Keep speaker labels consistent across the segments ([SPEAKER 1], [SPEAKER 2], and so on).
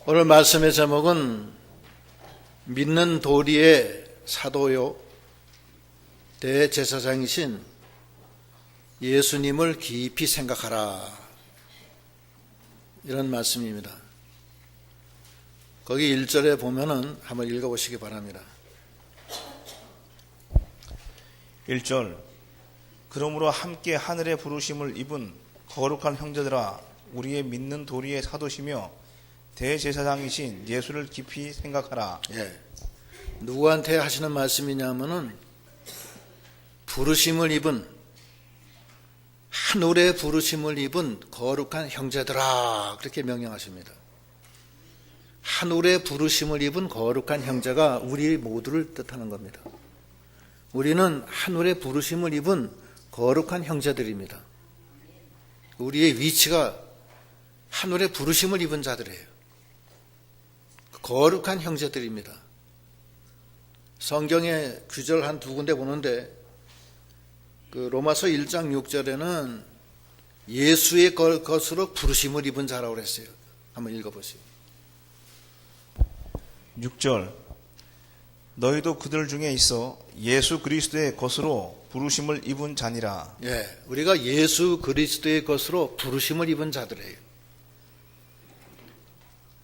[SPEAKER 1] 오늘 말씀의 제목은 믿는 도리의 사도요 대제사장이신 예수님을 깊이 생각하라, 이런 말씀입니다. 거기 1절에 보면은 한번 읽어보시기 바랍니다.
[SPEAKER 2] 1절. 그러므로 함께 하늘의 부르심을 입은 거룩한 형제들아, 우리의 믿는 도리의 사도시며 대제사장이신 예수를 깊이 생각하라.
[SPEAKER 1] 누구한테 하시는 말씀이냐면은 부르심을 입은, 하늘의 부르심을 입은 거룩한 형제들아, 그렇게 명령하십니다. 하늘의 부르심을 입은 거룩한 형제가 우리 모두를 뜻하는 겁니다. 우리는 하늘의 부르심을 입은 거룩한 형제들입니다. 우리의 위치가 하늘의 부르심을 입은 자들이에요. 거룩한 형제들입니다. 성경의 구절 한 두 군데 보는데 로마서 1장 6절에는 예수의 것으로 부르심을 입은 자라고 그랬어요. 한번 읽어보세요.
[SPEAKER 2] 6절. 너희도 그들 중에 있어 예수 그리스도의 것으로 부르심을 입은 자니라.
[SPEAKER 1] 우리가 예수 그리스도의 것으로 부르심을 입은 자들이에요.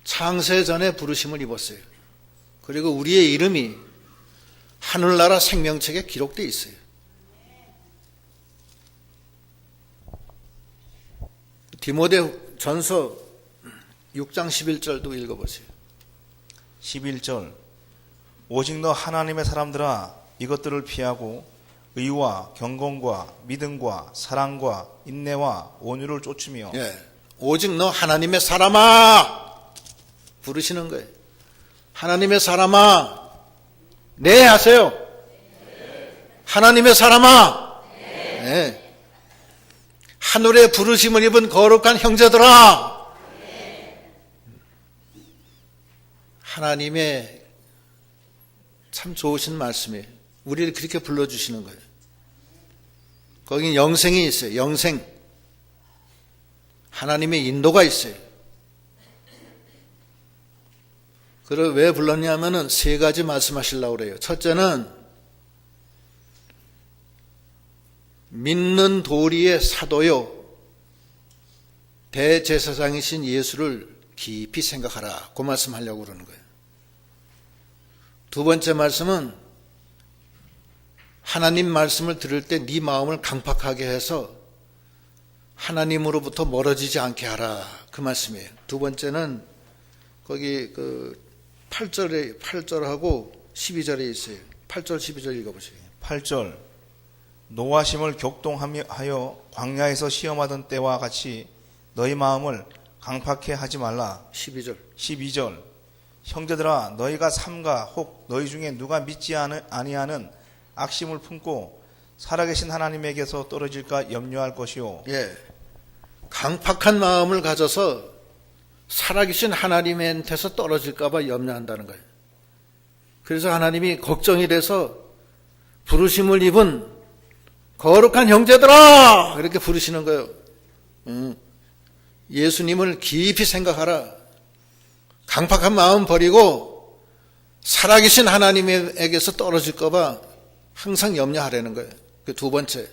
[SPEAKER 1] 창세 전에 부르심을 입었어요. 그리고 우리의 이름이 하늘나라 생명책에 기록되어 있어요. 디모데전서 6장 11절도 읽어보세요.
[SPEAKER 2] 11절. 오직 너 하나님의 사람들아, 이것들을 피하고 의와 경건과 믿음과 사랑과 인내와 온유를 쫓으며.
[SPEAKER 1] 오직 너 하나님의 사람아, 부르시는 거예요. 하나님의 사람아, 네 하세요. 하나님의 사람아, 하늘의 부르심을 입은 거룩한 형제들아. 하나님의 참 좋으신 말씀이에요. 우리를 그렇게 불러주시는 거예요. 거긴 영생이 있어요. 영생. 하나님의 인도가 있어요. 그걸 왜 불렀냐면은 세 가지 말씀하시려고 그래요. 첫째는 믿는 도리의 사도요 대제사장이신 예수를 깊이 생각하라, 그 말씀하려고 그러는 거예요. 두 번째 말씀은 하나님 말씀을 들을 때 네 마음을 강팍하게 해서 하나님으로부터 멀어지지 않게 하라, 그 말씀이에요. 두 번째는 거기 8절하고 12절에 있어요. 8절 12절 읽어보세요.
[SPEAKER 2] 8절. 노하심을 격동하여 광야에서 시험하던 때와 같이 너희 마음을 강팍해 하지 말라.
[SPEAKER 1] 12절.
[SPEAKER 2] 12절. 형제들아, 너희가 삼가 혹 너희 중에 누가 믿지 아니하는 악심을 품고 살아계신 하나님에게서 떨어질까 염려할 것이요.
[SPEAKER 1] 강팍한 마음을 가져서 살아계신 하나님한테서 떨어질까 봐 염려한다는 거예요. 그래서 하나님이 걱정이 돼서 부르심을 입은 거룩한 형제들아, 이렇게 부르시는 거예요. 예수님을 깊이 생각하라. 강팍한 마음 버리고 살아계신 하나님에게서 떨어질까 봐 항상 염려하라는 거예요. 그 두 번째.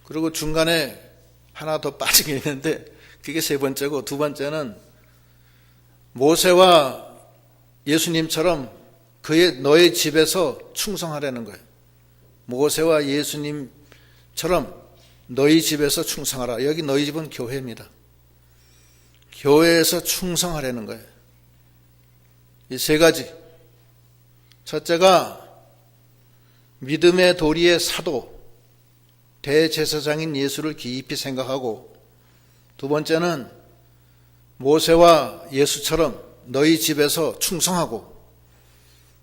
[SPEAKER 1] 그리고 중간에 하나 더 빠진 게 있는데 그게 세 번째고, 두 번째는 모세와 예수님처럼 너의 집에서 충성하라는 거예요. 모세와 예수님처럼 너희 집에서 충성하라. 여기 너희 집은 교회입니다. 교회에서 충성하라는 거예요. 이 세 가지. 첫째가 믿음의 도리의 사도 대제사장인 예수를 깊이 생각하고, 두 번째는 모세와 예수처럼 너희 집에서 충성하고,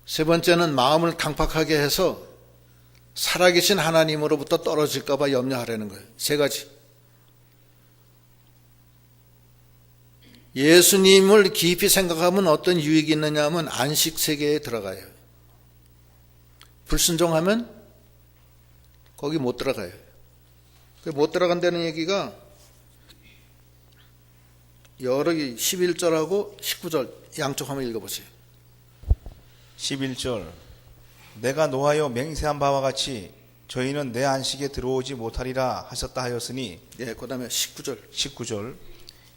[SPEAKER 1] 세 번째는 마음을 강팍하게 해서 살아계신 하나님으로부터 떨어질까 봐 염려하라는 거예요. 세 가지. 예수님을 깊이 생각하면 어떤 유익이 있느냐 하면 안식 세계에 들어가요. 불순종하면 거기 못 들어가요. 못 들어간다는 얘기가 여러 11절하고 19절 양쪽 한번 읽어보세요.
[SPEAKER 2] 11절 내가 노하여 맹세한 바와 같이 저희는 내 안식에 들어오지 못하리라 하셨다 하였으니
[SPEAKER 1] 예, 그 다음에 19절.
[SPEAKER 2] 19절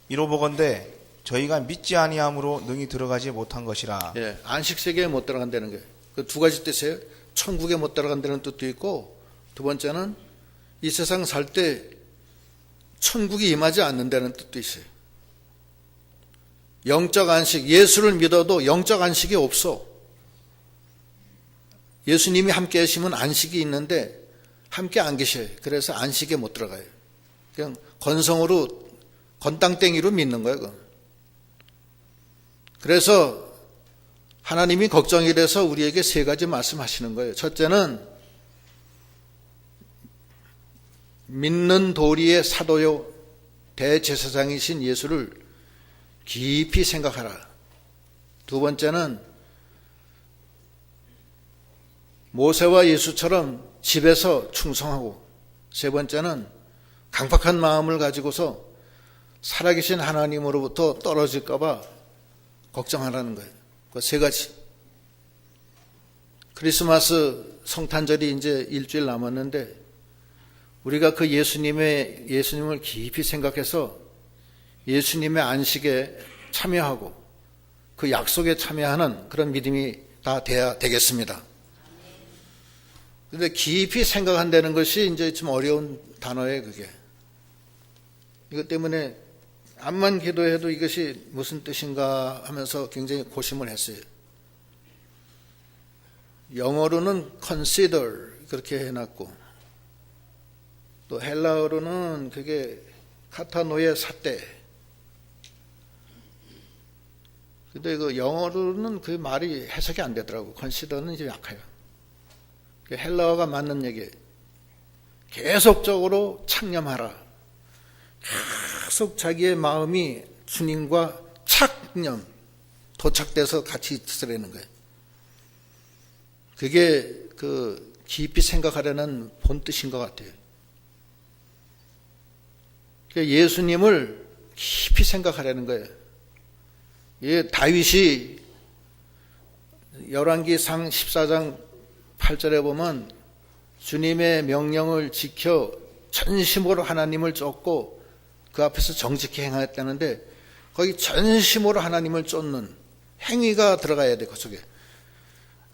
[SPEAKER 2] 이로보건대 저희가 믿지 아니함으로 능히 들어가지 못한 것이라.
[SPEAKER 1] 예, 안식 세계에 못 들어간다는 게 그 두 가지 뜻이에요. 천국에 못 들어간다는 뜻도 있고, 두 번째는 이 세상 살 때 천국이 임하지 않는다는 뜻도 있어요. 영적 안식, 예수를 믿어도 영적 안식이 없어. 예수님이 함께 하시면 안식이 있는데 함께 안 계셔요. 그래서 안식에 못 들어가요. 그냥 건성으로 건땅땡이로 믿는 거예요. 그건. 그래서 하나님이 걱정이 돼서 우리에게 세 가지 말씀하시는 거예요. 첫째는 믿는 도리의 사도요 대제사장이신 예수를 깊이 생각하라. 두 번째는 모세와 예수처럼 집에서 충성하고, 세 번째는 강팍한 마음을 가지고서 살아계신 하나님으로부터 떨어질까 봐 걱정하라는 거예요. 그 세 가지. 크리스마스 성탄절이 이제 일주일 남았는데 우리가 그 예수님을 깊이 생각해서 예수님의 안식에 참여하고 그 약속에 참여하는 그런 믿음이 다 돼야 되겠습니다. 그런데 깊이 생각한다는 것이 이제 좀 어려운 단어예요, 그게. 이것 때문에 암만 기도해도 이것이 무슨 뜻인가 하면서 굉장히 고심을 했어요. 영어로는 consider 그렇게 해놨고, 또 헬라어로는 그게 카타노의 사태. 근데 그 영어로는 그 말이 해석이 안 되더라고. consider는 이제 약해요. 헬라어가 맞는 얘기예요. 계속적으로 창념하라. 계속 자기의 마음이 주님과 착념, 도착돼서 같이 있으라는 거예요. 그게 그 깊이 생각하려는 본뜻인 것 같아요. 예수님을 깊이 생각하려는 거예요. 다윗이 열왕기상 14장 8절에 보면 주님의 명령을 지켜 전심으로 하나님을 쫓고 그 앞에서 정직히 행하였다는데, 거기 전심으로 하나님을 쫓는 행위가 들어가야 돼, 그 속에.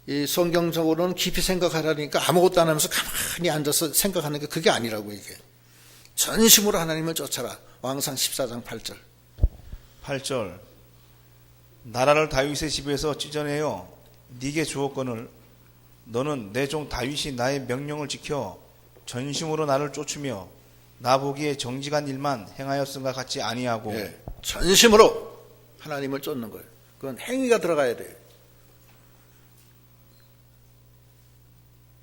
[SPEAKER 1] 이 성경적으로는 깊이 생각하라니까 아무것도 안 하면서 가만히 앉아서 생각하는 게 그게 아니라고, 이게. 전심으로 하나님을 쫓아라. 왕상 14장 8절.
[SPEAKER 2] 8절 나라를 다윗의 집에서 찢어내어 네게 주었거늘 너는 내 종 다윗이 나의 명령을 지켜 전심으로 나를 쫓으며 나 보기에 정직한 일만 행하였음과 같지 아니하고.
[SPEAKER 1] 네, 전심으로 하나님을 쫓는 거예요. 그건 행위가 들어가야 돼요.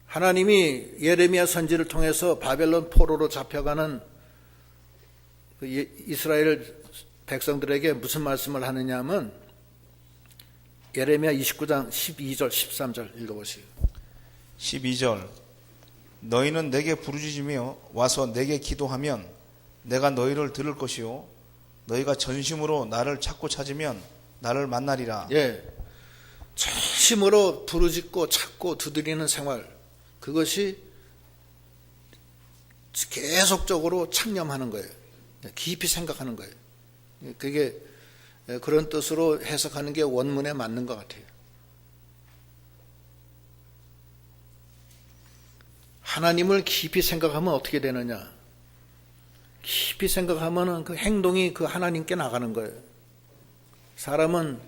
[SPEAKER 1] 하나님이 예레미야 선지를 통해서 바벨론 포로로 잡혀가는 그 이스라엘 백성들에게 무슨 말씀을 하느냐 하면 예레미야 29장 12절 13절 읽어보세요.
[SPEAKER 2] 12절 너희는 내게 부르짖으며 와서 내게 기도하면 내가 너희를 들을 것이요 너희가 전심으로 나를 찾으면 나를 만나리라.
[SPEAKER 1] 예, 전심으로 부르짖고 찾고 두드리는 생활, 그것이 계속적으로 창념하는 거예요. 깊이 생각하는 거예요. 그게 그런 뜻으로 해석하는 게 원문에 맞는 것 같아요. 하나님을 깊이 생각하면 어떻게 되느냐? 깊이 생각하면 그 행동이 그 하나님께 나가는 거예요. 사람은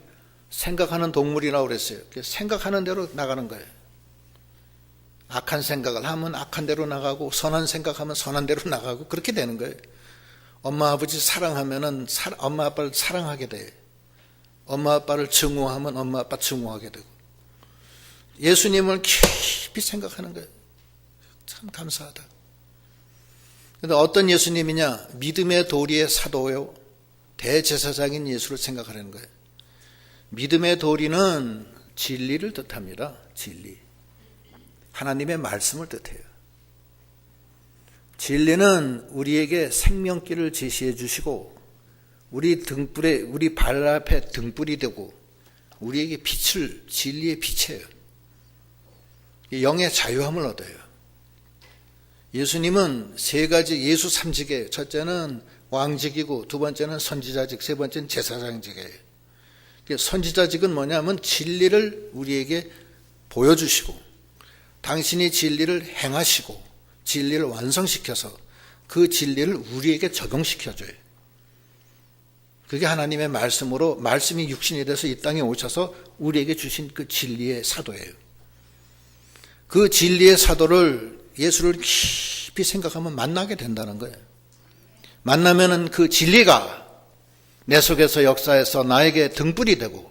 [SPEAKER 1] 생각하는 동물이라고 그랬어요. 생각하는 대로 나가는 거예요. 악한 생각을 하면 악한 대로 나가고, 선한 생각하면 선한 대로 나가고, 그렇게 되는 거예요. 엄마 아버지 사랑하면은 엄마 아빠를 사랑하게 돼. 엄마 아빠를 증오하면 엄마 아빠 증오하게 되고. 예수님을 깊이 생각하는 거예요. 참 감사하다. 그런데 어떤 예수님이냐? 믿음의 도리의 사도요 대제사장인 예수를 생각하라는 거예요. 믿음의 도리는 진리를 뜻합니다. 진리. 하나님의 말씀을 뜻해요. 진리는 우리에게 생명길을 제시해 주시고 우리 등불에 우리 발 앞에 등불이 되고 우리에게 빛을 진리의 빛이에요. 영의 자유함을 얻어요. 예수님은 세 가지 예수 삼직에 첫째는 왕직이고 두 번째는 선지자직, 세 번째는 제사장직이에요. 선지자직은 뭐냐면 진리를 우리에게 보여주시고 당신이 진리를 행하시고 진리를 완성시켜서 그 진리를 우리에게 적용시켜줘요. 그게 하나님의 말씀으로 말씀이 육신이 돼서 이 땅에 오셔서 우리에게 주신 그 진리의 사도예요. 그 진리의 사도를 예수를 깊이 생각하면 만나게 된다는 거예요. 만나면은 그 진리가 내 속에서 역사해서 나에게 등불이 되고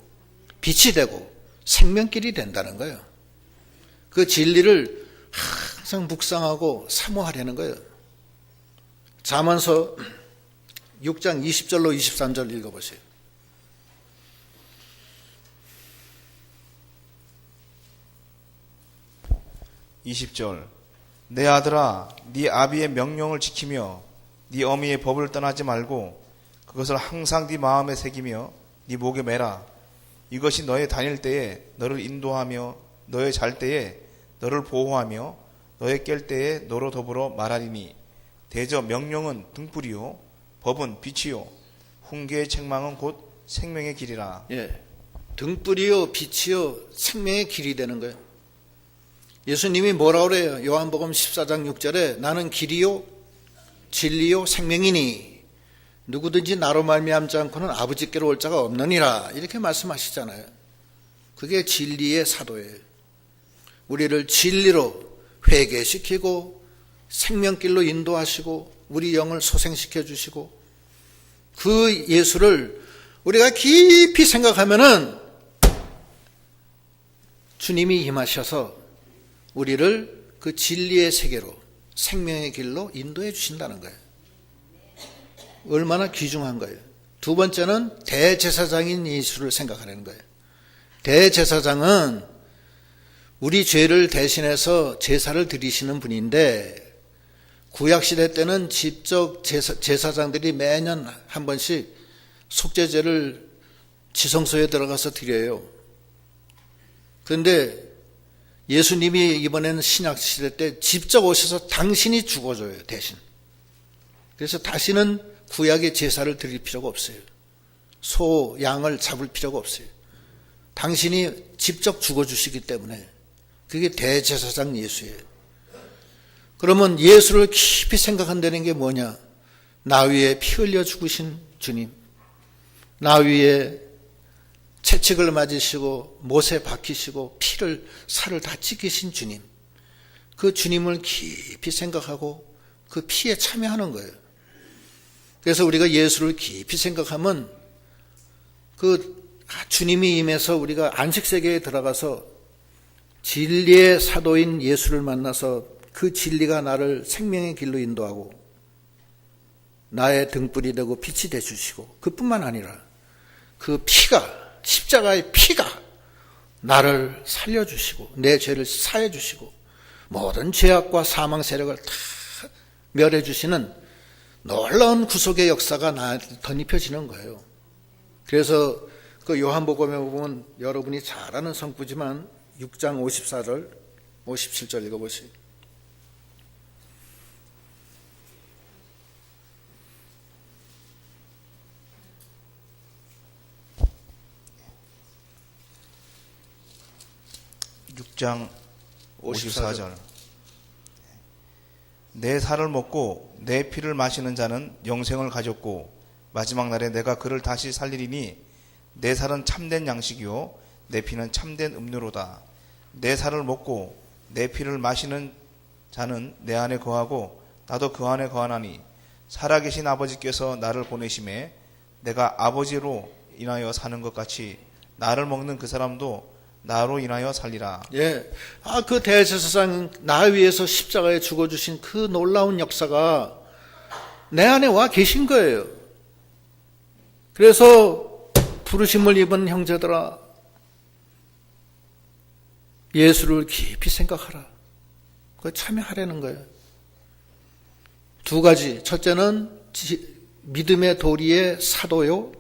[SPEAKER 1] 빛이 되고 생명길이 된다는 거예요. 그 진리를 항상 묵상하고 사모하려는 거예요. 잠언서 6장 20절로 23절 읽어보세요.
[SPEAKER 2] (20절) 내 아들아 네 아비의 명령을 지키며 네 어미의 법을 떠나지 말고 그것을 항상 네 마음에 새기며 네 목에 매라. 이것이 너의 다닐 때에 너를 인도하며 너의 잘 때에 너를 보호하며 너의 깰 때에 너로 더불어 말하리니 대저 명령은 등불이요 법은 빛이요 훈계의 책망은 곧 생명의 길이라.
[SPEAKER 1] 예, 등불이요 빛이요 생명의 길이 되는 거예요. 예수님이 뭐라고 그래요? 요한복음 14장 6절에 나는 길이요 진리요 생명이니 누구든지 나로 말미암지 않고는 아버지께로 올 자가 없느니라 이렇게 말씀하시잖아요. 그게 진리의 사도예요. 우리를 진리로 회개시키고 생명길로 인도하시고 우리 영을 소생시켜 주시고 그 예수를 우리가 깊이 생각하면은 주님이 임하셔서 우리를 그 진리의 세계로 생명의 길로 인도해 주신다는 거예요. 얼마나 귀중한 거예요. 두 번째는 대제사장인 예수를 생각하는 거예요. 대제사장은 우리 죄를 대신해서 제사를 드리시는 분인데 구약시대 때는 직접 제사장들이 매년 한 번씩 속죄제를 지성소에 들어가서 드려요. 그런데 예수님이 이번에는 신약시대 때 직접 오셔서 당신이 죽어줘요, 대신. 그래서 다시는 구약의 제사를 드릴 필요가 없어요. 소, 양을 잡을 필요가 없어요. 당신이 직접 죽어주시기 때문에 그게 대제사장 예수예요. 그러면 예수를 깊이 생각한다는 게 뭐냐? 나 위에 피 흘려 죽으신 주님, 나 위에 채찍을 맞으시고 못에 박히시고 살을 다 찢기신 주님, 그 주님을 깊이 생각하고 그 피에 참여하는 거예요. 그래서 우리가 예수를 깊이 생각하면 그 주님이 임해서 우리가 안식세계에 들어가서 진리의 사도인 예수를 만나서 그 진리가 나를 생명의 길로 인도하고 나의 등불이 되고 빛이 되주시고 그뿐만 아니라 그 피가 십자가의 피가 나를 살려주시고 내 죄를 사해주시고 모든 죄악과 사망 세력을 다 멸해주시는 놀라운 구속의 역사가 나한테 덧입혀지는 거예요. 그래서 그 요한복음에 보면 여러분이 잘 아는 성구지만 6장 54절 57절 읽어보세요.
[SPEAKER 2] 장 54절 내 살을 먹고 내 피를 마시는 자는 영생을 가졌고 마지막 날에 내가 그를 다시 살리리니 내 살은 참된 양식이요 내 피는 참된 음료로다. 내 살을 먹고 내 피를 마시는 자는 내 안에 거하고 나도 그 안에 거하나니 살아계신 아버지께서 나를 보내심에 내가 아버지로 인하여 사는 것 같이 나를 먹는 그 사람도 나로 인하여 살리라.
[SPEAKER 1] 예. 그 대제사장 나 위해서 십자가에 죽어주신 그 놀라운 역사가 내 안에 와 계신 거예요. 그래서 부르심을 입은 형제들아, 예수를 깊이 생각하라. 그거 참여하라는 거예요. 두 가지. 첫째는 믿음의 도리의 사도요.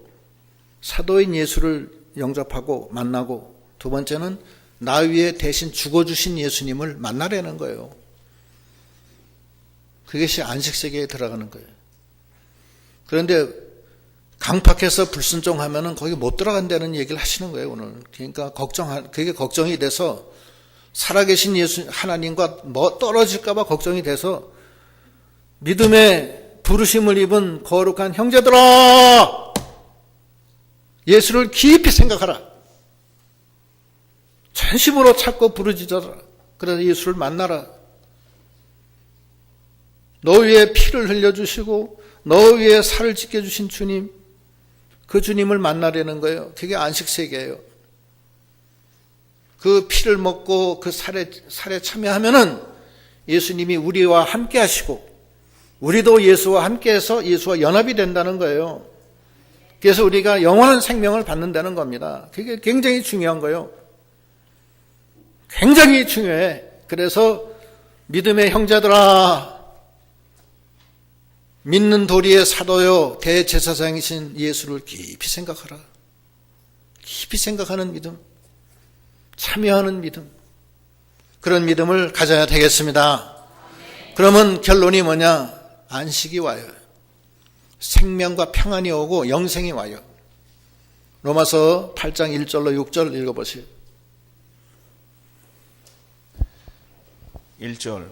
[SPEAKER 1] 사도인 예수를 영접하고 만나고, 두 번째는 나 위에 대신 죽어주신 예수님을 만나라는 거예요. 그것이 안식세계에 들어가는 거예요. 그런데 강팍해서 불순종하면은 거기 못 들어간다는 얘기를 하시는 거예요, 오늘. 그러니까 그게 걱정이 돼서 살아계신 예수, 하나님과 뭐 떨어질까봐 걱정이 돼서 믿음의 부르심을 입은 거룩한 형제들아! 예수를 깊이 생각하라. 전심으로 찾고 부르짖어라. 그래서 예수를 만나라. 너 위에 피를 흘려주시고 너 위에 살을 찢겨주신 주님, 그 주님을 만나려는 거예요. 그게 안식세계예요. 그 피를 먹고 그 살에 참여하면은 예수님이 우리와 함께 하시고 우리도 예수와 함께해서 예수와 연합이 된다는 거예요. 그래서 우리가 영원한 생명을 받는다는 겁니다. 그게 굉장히 중요한 거예요. 굉장히 중요해. 그래서 믿음의 형제들아, 믿는 도리의 사도요, 대제사장이신 예수를 깊이 생각하라. 깊이 생각하는 믿음, 참여하는 믿음, 그런 믿음을 가져야 되겠습니다. 그러면 결론이 뭐냐? 안식이 와요. 생명과 평안이 오고 영생이 와요. 로마서 8장 1절로 6절 읽어보세요.
[SPEAKER 2] 1절.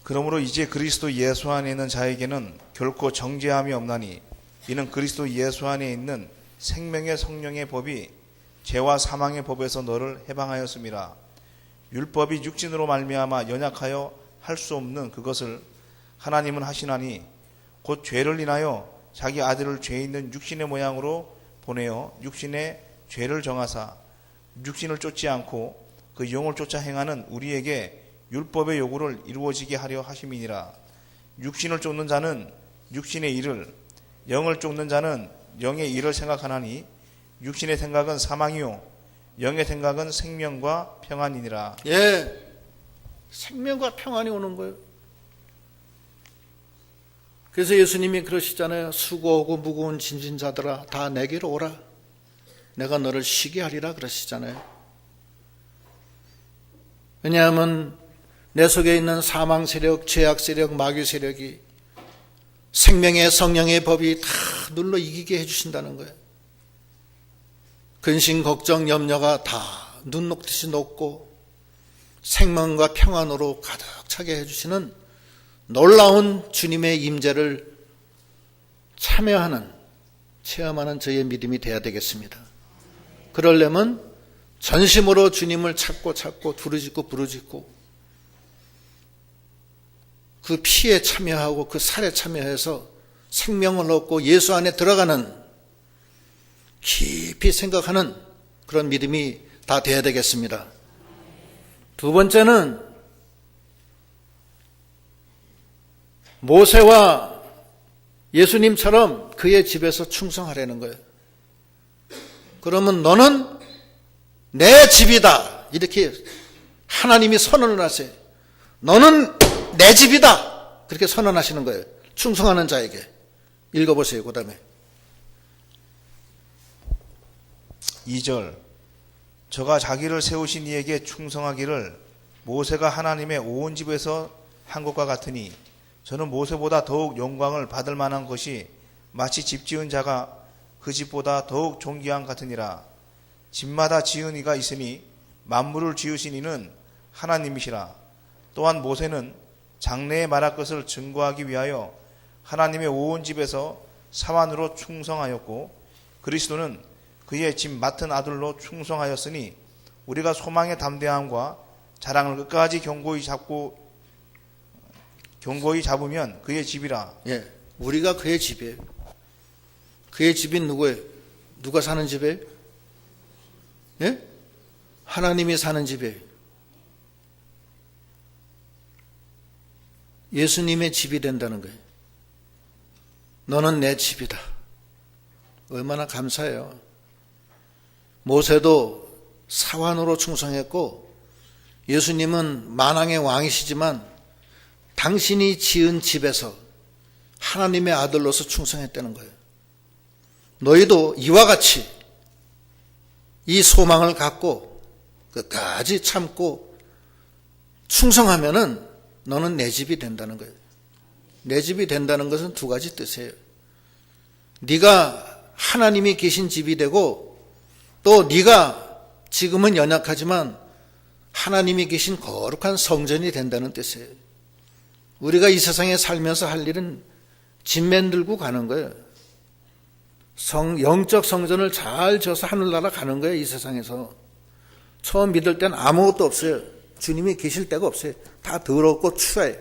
[SPEAKER 2] 그러므로 이제 그리스도 예수 안에 있는 자에게는 결코 정죄함이 없나니 이는 그리스도 예수 안에 있는 생명의 성령의 법이 죄와 사망의 법에서 너를 해방하였음이라. 율법이 육신으로 말미암아 연약하여 할 수 없는 그것을 하나님은 하시나니 곧 죄를 인하여 자기 아들을 죄 있는 육신의 모양으로 보내어 육신의 죄를 정하사 육신을 쫓지 않고 그 영을 쫓아 행하는 우리에게 율법의 요구를 이루어지게 하려 하심이니라. 육신을 쫓는 자는 육신의 일을, 영을 쫓는 자는 영의 일을 생각하나니 육신의 생각은 사망이요 영의 생각은 생명과 평안이니라.
[SPEAKER 1] 예, 생명과 평안이 오는 거예요. 그래서 예수님이 그러시잖아요. 수고하고 무거운 짐진 자들아 다 내게로 오라. 내가 너를 쉬게 하리라 그러시잖아요. 왜냐하면 내 속에 있는 사망 세력, 죄악 세력, 마귀 세력이 생명의 성령의 법이 다 눌러 이기게 해주신다는 거예요. 근심, 걱정, 염려가 다 눈 녹듯이 녹고 생명과 평안으로 가득 차게 해주시는 놀라운 주님의 임재를 참여하는, 체험하는 저희의 믿음이 되어야 되겠습니다. 그러려면 전심으로 주님을 찾고 부르짖고 그 피에 참여하고 그 살에 참여해서 생명을 얻고 예수 안에 들어가는, 깊이 생각하는 그런 믿음이 다 되어야 되겠습니다. 두 번째는 모세와 예수님처럼 그의 집에서 충성하라는 거예요. 그러면 너는 내 집이다, 이렇게 하나님이 선언을 하세요. 너는 내 집이다, 그렇게 선언하시는 거예요. 충성하는 자에게. 읽어보세요. 그 다음에
[SPEAKER 2] 2절. 저가 자기를 세우신 이에게 충성하기를 모세가 하나님의 온 집에서 한 것과 같으니 저는 모세보다 더욱 영광을 받을 만한 것이 마치 집 지은 자가 그 집보다 더욱 존귀한 같으니라. 집마다 지은 이가 있으니 만물을 지으신 이는 하나님이시라. 또한 모세는 장래에 말할 것을 증거하기 위하여 하나님의 온 집에서 사환으로 충성하였고 그리스도는 그의 집 맡은 아들로 충성하였으니 우리가 소망의 담대함과 자랑을 끝까지 견고히 잡으면 그의 집이라.
[SPEAKER 1] 예, 우리가 그의 집이에요. 그의 집인 누구예요? 누가 사는 집이에요? 예? 하나님이 사는 집이에요. 예수님의 집이 된다는 거예요. 너는 내 집이다. 얼마나 감사해요. 모세도 사환으로 충성했고 예수님은 만왕의 왕이시지만 당신이 지은 집에서 하나님의 아들로서 충성했다는 거예요. 너희도 이와 같이 이 소망을 갖고 끝까지 참고 충성하면은 너는 내 집이 된다는 거예요. 내 집이 된다는 것은 두 가지 뜻이에요. 네가 하나님이 계신 집이 되고 또 네가 지금은 연약하지만 하나님이 계신 거룩한 성전이 된다는 뜻이에요. 우리가 이 세상에 살면서 할 일은 집 만들고 가는 거예요. 영적 성전을 잘 져서 하늘나라 가는 거예요. 이 세상에서. 처음 믿을 땐 아무것도 없어요. 주님이 계실 데가 없어요. 다 더럽고 추해요.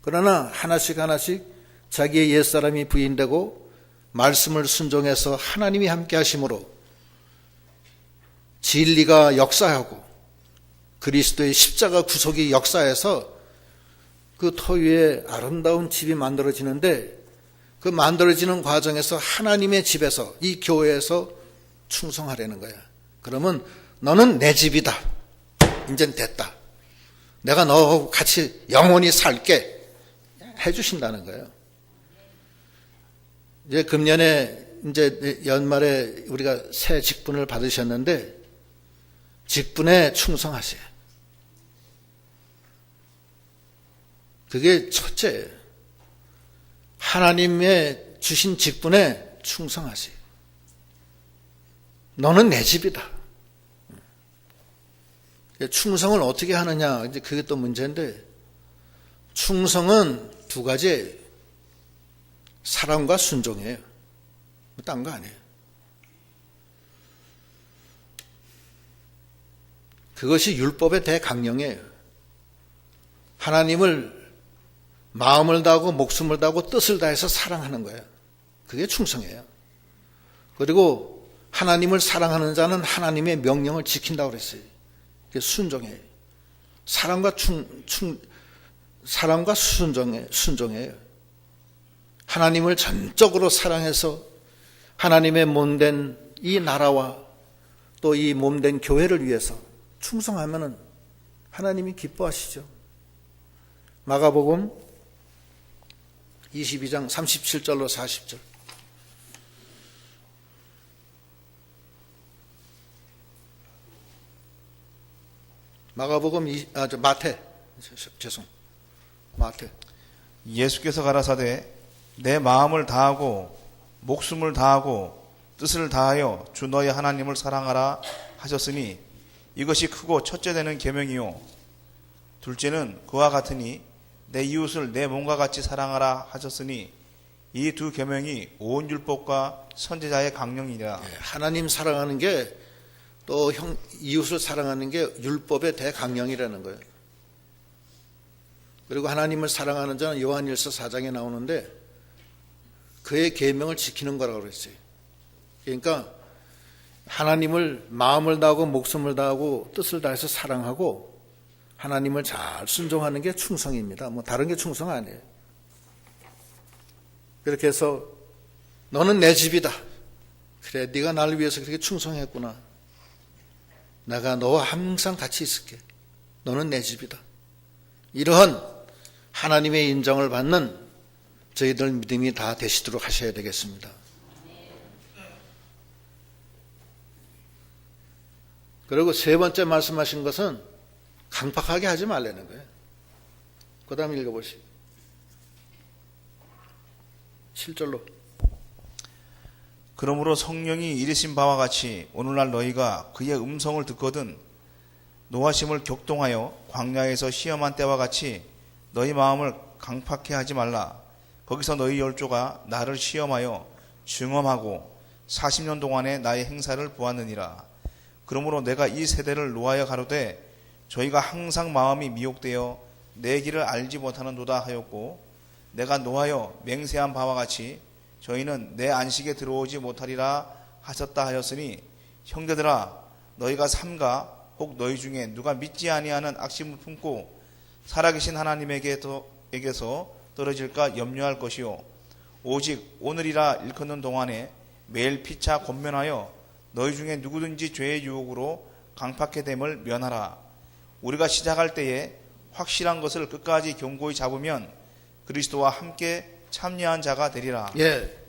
[SPEAKER 1] 그러나 하나씩 하나씩 자기의 옛사람이 부인되고 말씀을 순종해서 하나님이 함께 하심으로 진리가 역사하고 그리스도의 십자가 구속이 역사해서 그 터 위에 아름다운 집이 만들어지는데 그 만들어지는 과정에서 하나님의 집에서 이 교회에서 충성하려는 거야. 그러면 너는 내 집이다. 이젠 됐다. 내가 너하고 같이 영원히 살게 해주신다는 거예요. 이제 금년에 이제 연말에 우리가 새 직분을 받으셨는데 직분에 충성하세요. 그게 첫째예요. 하나님의 주신 직분에 충성하세요. 너는 내 집이다. 충성을 어떻게 하느냐, 이제 그게 또 문제인데, 충성은 두 가지예요. 사랑과 순종이에요. 딴 거 아니에요. 그것이 율법의 대강령이에요. 하나님을 마음을 다하고 목숨을 다하고 뜻을 다해서 사랑하는 거예요. 그게 충성이에요. 그리고 하나님을 사랑하는 자는 하나님의 명령을 지킨다고 그랬어요. 그게 순종이에요. 사랑과 순종이에요. 하나님을 전적으로 사랑해서 하나님의 몸된 이 나라와 또 이 몸된 교회를 위해서 충성하면은 하나님이 기뻐하시죠. 마가복음 22장 37절로 40절. 마가복음 마태.
[SPEAKER 2] 예수께서 가라사대 내 마음을 다하고 목숨을 다하고 뜻을 다하여 주 너의 하나님을 사랑하라 하셨으니 이것이 크고 첫째 되는 계명이요 둘째는 그와 같으니 내 이웃을 내 몸과 같이 사랑하라 하셨으니 이 두 계명이 온 율법과 선지자의 강령이라.
[SPEAKER 1] 하나님 사랑하는 게 또 이웃을 사랑하는 게 율법의 대강령이라는 거예요. 그리고 하나님을 사랑하는 자는 요한일서 4장에 나오는데 그의 계명을 지키는 거라고 그랬어요. 그러니까 하나님을 마음을 다하고 목숨을 다하고 뜻을 다해서 사랑하고 하나님을 잘 순종하는 게 충성입니다. 뭐 다른 게 충성 아니에요. 그렇게 해서 너는 내 집이다. 그래, 네가 나를 위해서 그렇게 충성했구나. 내가 너와 항상 같이 있을게. 너는 내 집이다. 이러한 하나님의 인정을 받는 저희들 믿음이 다 되시도록 하셔야 되겠습니다. 그리고 세 번째 말씀하신 것은 강팍하게 하지 말라는 거예요. 그 다음 읽어보시죠. 7절로.
[SPEAKER 2] 그러므로 성령이 이르신 바와 같이 오늘날 너희가 그의 음성을 듣거든 노하심을 격동하여 광야에서 시험한 때와 같이 너희 마음을 강팍해 하지 말라. 거기서 너희 열조가 나를 시험하여 증험하고 40년 동안에 나의 행사를 보았느니라. 그러므로 내가 이 세대를 노하여 가로되 저희가 항상 마음이 미혹되어 내 길을 알지 못하는도다 하였고 내가 노하여 맹세한 바와 같이 저희는 내 안식에 들어오지 못하리라 하셨다 하였으니 형제들아 너희가 삼가 혹 너희 중에 누가 믿지 아니하는 악심을 품고 살아계신 하나님에게서 떨어질까 염려할 것이요 오직 오늘이라 일컫는 동안에 매일 피차 권면하여 너희 중에 누구든지 죄의 유혹으로 강팍해 됨을 면하라. 우리가 시작할 때에 확실한 것을 끝까지 견고히 잡으면 그리스도와 함께 참여한 자가 되리라.
[SPEAKER 1] 예.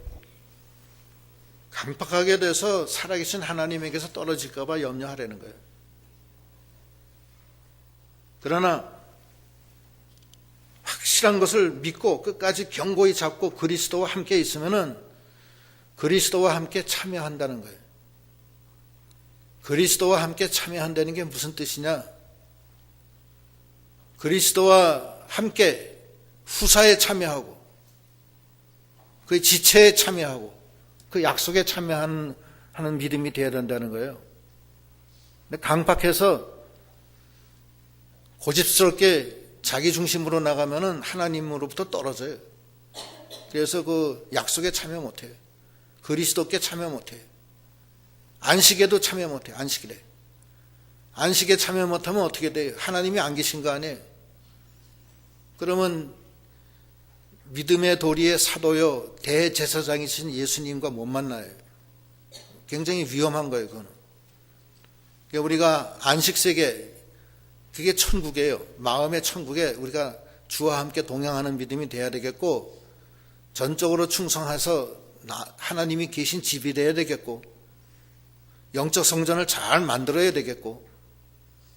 [SPEAKER 1] 강팍하게 돼서 살아계신 하나님에게서 떨어질까 봐 염려하라는 거예요. 그러나 확실한 것을 믿고 끝까지 견고히 잡고 그리스도와 함께 있으면은 그리스도와 함께 참여한다는 거예요. 그리스도와 함께 참여한다는 게 무슨 뜻이냐? 그리스도와 함께 후사에 참여하고 그 지체에 참여하고 그 약속에 참여하는 믿음이 되어야 된다는 거예요. 근데 강팍해서 고집스럽게 자기 중심으로 나가면은 하나님으로부터 떨어져요. 그래서 그 약속에 참여 못해요. 그리스도께 참여 못해요. 안식에도 참여 못해요. 안식일에. 안식에 참여 못하면 어떻게 돼요? 하나님이 안 계신 거 아니에요? 그러면 믿음의 도리의 사도요 대제사장이신 예수님과 못 만나요. 굉장히 위험한 거예요. 그거는. 그러니까 우리가 안식세계 그게 천국이에요. 마음의 천국에 우리가 주와 함께 동행하는 믿음이 돼야 되겠고 전적으로 충성해서 하나님이 계신 집이 돼야 되겠고 영적 성전을 잘 만들어야 되겠고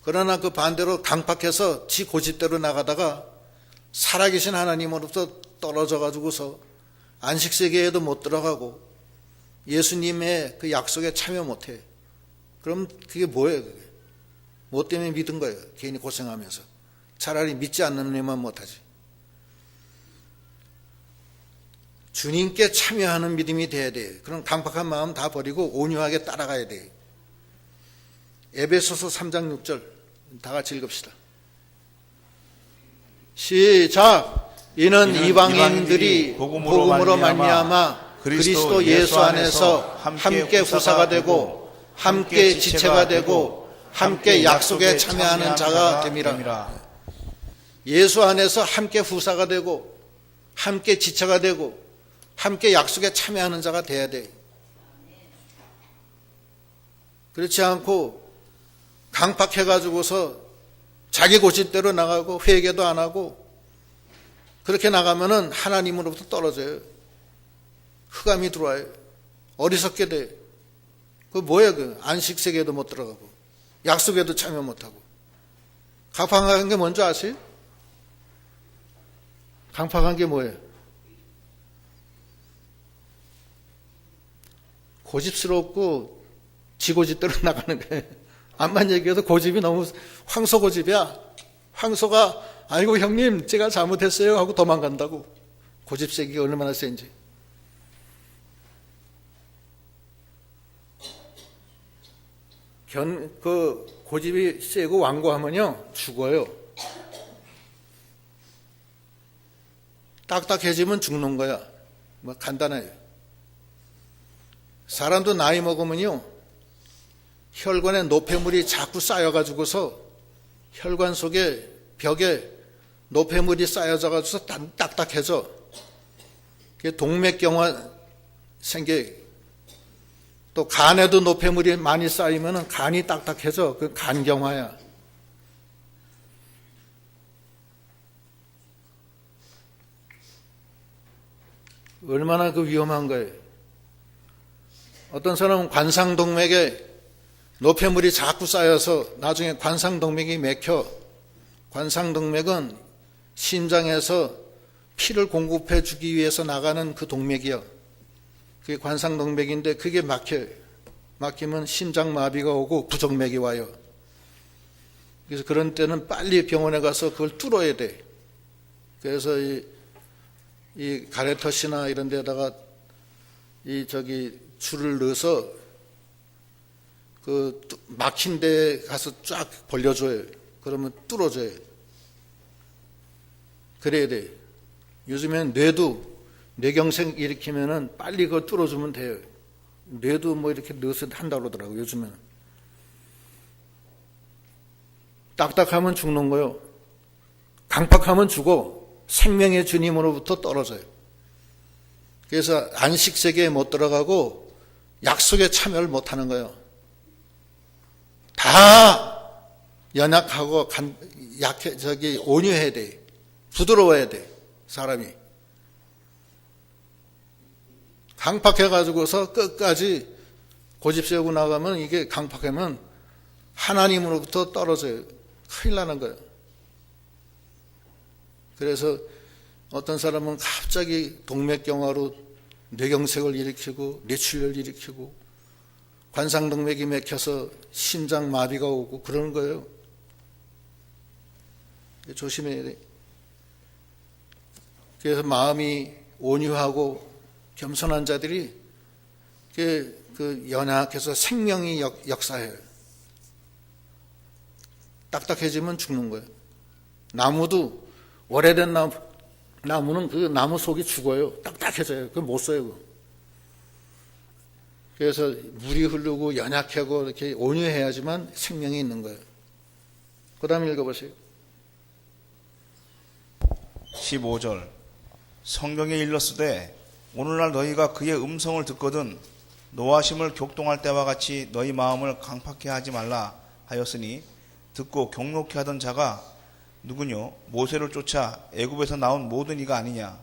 [SPEAKER 1] 그러나 그 반대로 강팍해서 지 고집대로 나가다가 살아계신 하나님으로부터 떨어져 가지고서 안식세계에도 못 들어가고 예수님의 그 약속에 참여 못해. 그럼 그게 뭐예요? 그게? 뭐 때문에 믿은 거예요? 괜히 고생하면서. 차라리 믿지 않는 일만 못하지. 주님께 참여하는 믿음이 돼야 돼요. 그럼 강팍한 마음 다 버리고 온유하게 따라가야 돼요. 에베소서 3장 6절 다 같이 읽읍시다. 시작. 이는 이방인들이 복음으로 말미암아 그리스도 예수 안에서 함께 후사가 되고 함께 지체가 되고 함께 약속에 참여하는 자가 됨이라. 예수 안에서 함께 후사가 되고 함께 지체가 되고 함께 약속에 참여하는 자가 돼야 돼. 그렇지 않고 강팍해가지고서 자기 고집대로 나가고 회개도 안 하고 그렇게 나가면은 하나님으로부터 떨어져요. 흑암이 들어와요. 어리석게 돼. 그 뭐야 그 안식세계에도 못 들어가고 약속에도 참여 못하고. 강팍한 게 뭔지 아세요? 강팍한 게 뭐예요? 고집스럽고 지고집대로 나가는 거예요. 암만 얘기해도 고집이 너무 황소 고집이야. 황소가 아이고 형님 제가 잘못했어요 하고 도망간다고. 고집 세기가 얼마나 센지. 그 고집이 세고 완고하면요 죽어요. 딱딱해지면 죽는 거야. 뭐 간단해요. 사람도 나이 먹으면요 혈관에 노폐물이 자꾸 쌓여가지고서 혈관 속에 벽에 노폐물이 쌓여져가지고서 딱딱해져. 그게 동맥경화 생겨. 또 간에도 노폐물이 많이 쌓이면 간이 딱딱해져. 그 간경화야. 얼마나 그 위험한 거예요. 어떤 사람은 관상동맥에 노폐물이 자꾸 쌓여서 나중에 관상동맥이 막혀. 관상동맥은 심장에서 피를 공급해 주기 위해서 나가는 그 동맥이요. 그게 관상동맥인데 그게 막혀요. 막히면 심장마비가 오고 부정맥이 와요. 그래서 그런 때는 빨리 병원에 가서 그걸 뚫어야 돼. 그래서 이 가래터시나 이런 데다가 줄을 넣어서 그 막힌 데 가서 쫙 벌려줘요. 그러면 뚫어져요. 그래야 돼. 요즘엔 뇌도 뇌경색 일으키면은 빨리 그거 뚫어주면 돼요. 뇌도 뭐 이렇게 넣어서 한다고 그러더라고요. 요즘에는. 딱딱하면 죽는 거요. 강팍하면 죽어. 생명의 주님으로부터 떨어져요. 그래서 안식세계에 못 들어가고 약속에 참여를 못하는 거예요. 다 연약하고 온유해야 돼. 부드러워야 돼. 사람이. 강팍해가지고서 끝까지 고집 세우고 나가면 이게 강팍하면 하나님으로부터 떨어져요. 큰일 나는 거예요. 그래서 어떤 사람은 갑자기 동맥경화로 뇌경색을 일으키고 뇌출혈을 일으키고 관상동맥이 막혀서 심장마비가 오고 그러는 거예요. 조심해야 돼. 그래서 마음이 온유하고 겸손한 자들이 그 연약해서 생명이 역사해요. 딱딱해지면 죽는 거예요. 나무도 오래된 나무는 그 나무 속이 죽어요. 딱딱해져요. 그걸 못 써요. 그래서 물이 흐르고 연약하고 이렇게 온유해야지만 생명이 있는 거예요. 그 다음에 읽어보세요.
[SPEAKER 2] 15절 성경에 일렀으되 오늘날 너희가 그의 음성을 듣거든 노하심을 격동할 때와 같이 너희 마음을 강팍해 하지 말라 하였으니 듣고 경록케 하던 자가 누구뇨? 모세를 쫓아 애굽에서 나온 모든 이가 아니냐?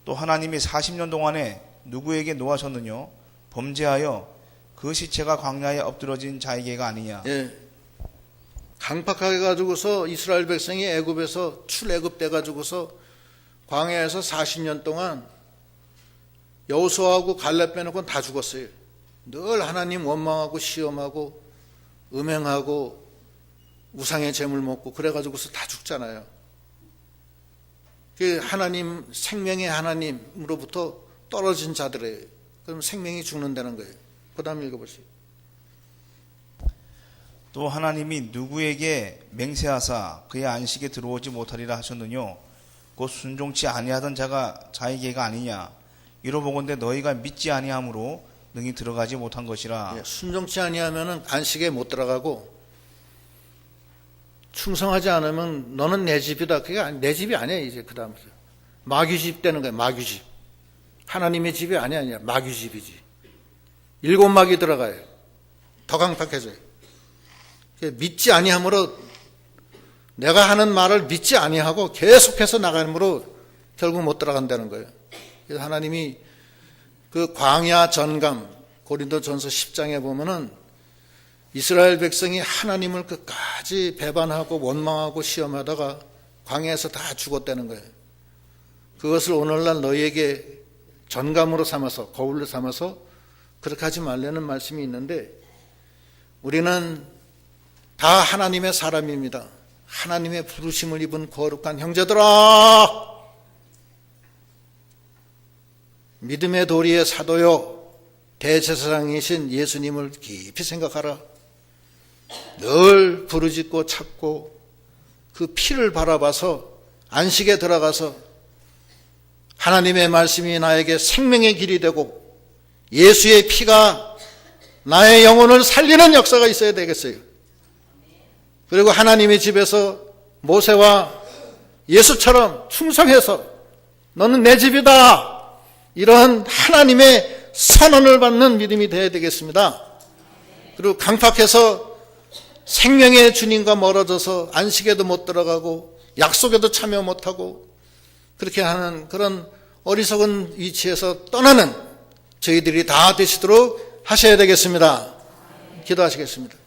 [SPEAKER 2] 또 하나님이 40년 동안에 누구에게 노하셨느뇨? 범죄하여 그 시체가 광야에 엎드러진 자에게가 아니냐?
[SPEAKER 1] 예. 강팍하게 가지고서 이스라엘 백성이 애굽에서 출애굽돼 가지고서 광야에서 40년 동안 여호수아하고 갈렙 빼놓고 다 죽었어요. 늘 하나님 원망하고 시험하고 음행하고 우상의 재물 먹고 그래가지고서 다 죽잖아요. 그 하나님 생명의 하나님으로부터 떨어진 자들이에요. 그럼 생명이 죽는다는 거예요. 그 다음에 읽어보세요.
[SPEAKER 2] 또 하나님이 누구에게 맹세하사 그의 안식에 들어오지 못하리라 하셨느뇨? 곧 순종치 아니하던 자가 자에게가 아니냐? 이로보건대 너희가 믿지 아니함으로 능히 들어가지 못한 것이라.
[SPEAKER 1] 순종치 아니하면은 안식에 못 들어가고 충성하지 않으면 너는 내 집이다. 그게 내 집이 아니야. 이제 그 다음에 마귀집 되는 거야. 마귀집. 하나님의 집이 아니야. 마귀집이지. 7마귀 들어가요. 더 강팍해져요. 믿지 아니함으로 내가 하는 말을 믿지 아니하고 계속해서 나가므로 결국 못 들어간다는 거예요. 그래서 하나님이 그 광야 전감 고린도전서 10장에 보면은 이스라엘 백성이 하나님을 끝까지 배반하고 원망하고 시험하다가 광야에서 다 죽었다는 거예요. 그것을 오늘날 너희에게 전감으로 삼아서 거울로 삼아서 그렇게 하지 말라는 말씀이 있는데 우리는 다 하나님의 사람입니다. 하나님의 부르심을 입은 거룩한 형제들아, 믿음의 도리의 사도요 대제사장이신 예수님을 깊이 생각하라. 늘 부르짖고 찾고 그 피를 바라봐서 안식에 들어가서 하나님의 말씀이 나에게 생명의 길이 되고 예수의 피가 나의 영혼을 살리는 역사가 있어야 되겠어요. 그리고 하나님의 집에서 모세와 예수처럼 충성해서 너는 내 집이다, 이러한 하나님의 선언을 받는 믿음이 되어야 되겠습니다. 그리고 강팍해서 생명의 주님과 멀어져서 안식에도 못 들어가고 약속에도 참여 못하고 그렇게 하는 그런 어리석은 위치에서 떠나는 저희들이 다 되시도록 하셔야 되겠습니다. 기도하시겠습니다.